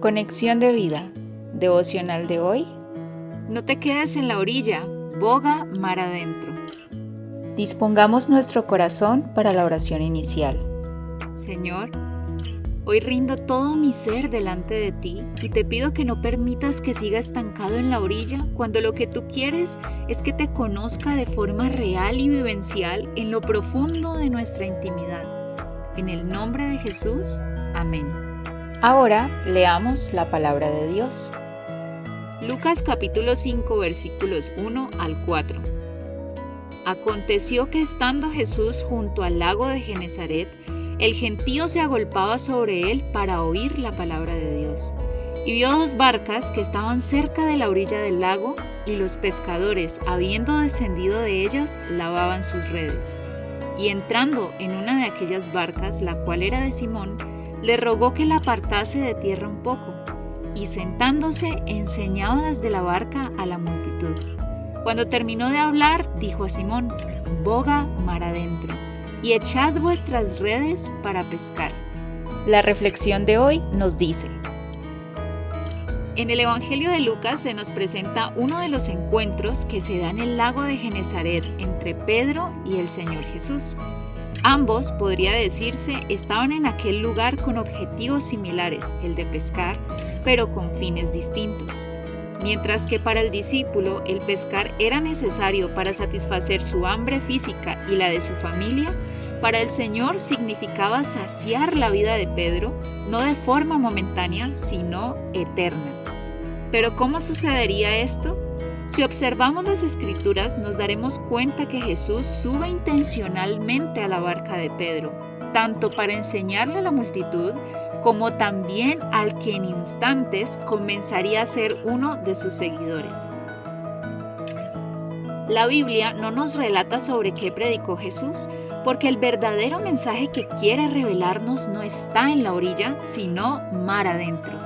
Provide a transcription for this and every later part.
Conexión de vida, devocional de hoy. No te quedes en la orilla, boga mar adentro. Dispongamos nuestro corazón para la oración inicial. Señor, hoy rindo todo mi ser delante de ti y te pido que no permitas que siga estancado en la orilla cuando lo que tú quieres es que te conozca de forma real y vivencial en lo profundo de nuestra intimidad. En el nombre de Jesús, amén. Ahora leamos la palabra de Dios. Lucas capítulo 5 versículos 1 al 4. Aconteció que estando Jesús junto al lago de Genesaret, el gentío se agolpaba sobre él para oír la palabra de Dios. Y vio dos barcas que estaban cerca de la orilla del lago, y los pescadores, habiendo descendido de ellas, lavaban sus redes. Y entrando en una de aquellas barcas, la cual era de Simón, le rogó que la apartase de tierra un poco, y sentándose enseñaba desde la barca a la multitud. Cuando terminó de hablar, dijo a Simón: boga mar adentro, y echad vuestras redes para pescar. La reflexión de hoy nos dice: en el Evangelio de Lucas se nos presenta uno de los encuentros que se da en el lago de Genesaret entre Pedro y el Señor Jesús. Ambos, podría decirse, estaban en aquel lugar con objetivos similares, el de pescar, pero con fines distintos. Mientras que para el discípulo el pescar era necesario para satisfacer su hambre física y la de su familia, para el Señor significaba saciar la vida de Pedro, no de forma momentánea, sino eterna. ¿Pero cómo sucedería esto? Si observamos las Escrituras, nos daremos cuenta que Jesús sube intencionalmente a la barca de Pedro, tanto para enseñarle a la multitud, como también al que en instantes comenzaría a ser uno de sus seguidores. La Biblia no nos relata sobre qué predicó Jesús, porque el verdadero mensaje que quiere revelarnos no está en la orilla, sino mar adentro.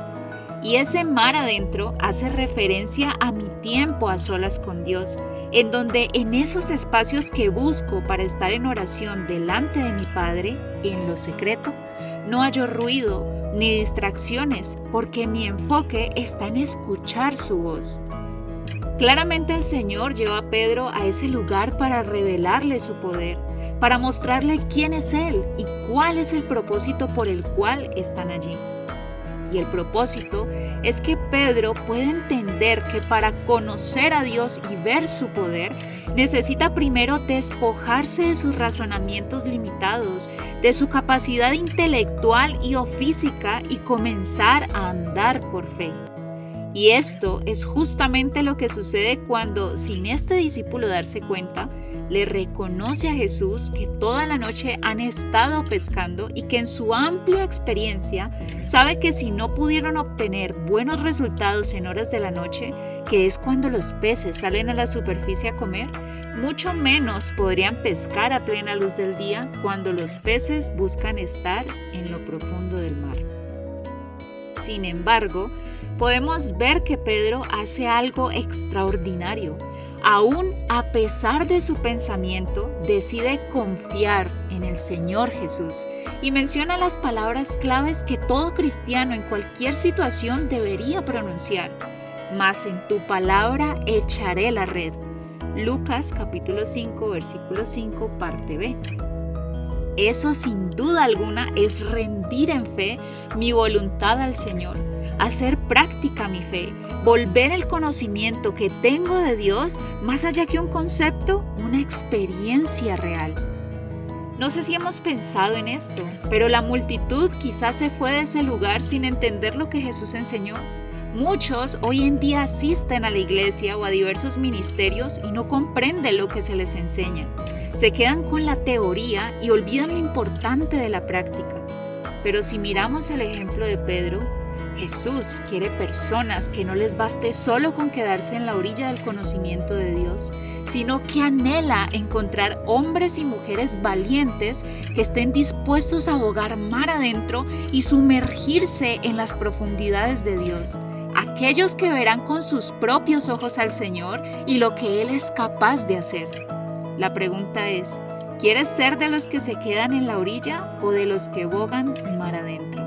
Y ese mar adentro hace referencia a mi tiempo a solas con Dios, en donde en esos espacios que busco para estar en oración delante de mi Padre, en lo secreto, no hallo ruido ni distracciones, porque mi enfoque está en escuchar su voz. Claramente el Señor lleva a Pedro a ese lugar para revelarle su poder, para mostrarle quién es Él y cuál es el propósito por el cual están allí. Y el propósito es que Pedro pueda entender que para conocer a Dios y ver su poder, necesita primero despojarse de sus razonamientos limitados, de su capacidad intelectual y o física y comenzar a andar por fe. Y esto es justamente lo que sucede cuando, sin este discípulo darse cuenta, le reconoce a Jesús que toda la noche han estado pescando y que en su amplia experiencia sabe que si no pudieron obtener buenos resultados en horas de la noche, que es cuando los peces salen a la superficie a comer, mucho menos podrían pescar a plena luz del día cuando los peces buscan estar en lo profundo del mar. Sin embargo, podemos ver que Pedro hace algo extraordinario. Aún a pesar de su pensamiento, decide confiar en el Señor Jesús y menciona las palabras claves que todo cristiano en cualquier situación debería pronunciar. Mas en tu palabra echaré la red. Lucas capítulo 5 versículo 5 parte B. Eso sin duda alguna es rendir en fe mi voluntad al Señor, hacer práctica mi fe, volver el conocimiento que tengo de Dios más allá que un concepto, una experiencia real. No sé si hemos pensado en esto, pero la multitud quizás se fue de ese lugar sin entender lo que Jesús enseñó. Muchos hoy en día asisten a la iglesia o a diversos ministerios y no comprenden lo que se les enseña. Se quedan con la teoría y olvidan lo importante de la práctica. Pero si miramos el ejemplo de Pedro, Jesús quiere personas que no les baste solo con quedarse en la orilla del conocimiento de Dios, sino que anhela encontrar hombres y mujeres valientes que estén dispuestos a bogar mar adentro y sumergirse en las profundidades de Dios. Aquellos que verán con sus propios ojos al Señor y lo que Él es capaz de hacer. La pregunta es, ¿quieres ser de los que se quedan en la orilla o de los que bogan mar adentro?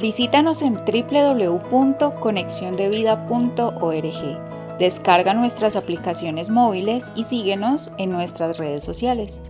Visítanos en www.conexiondevida.org. Descarga nuestras aplicaciones móviles y síguenos en nuestras redes sociales.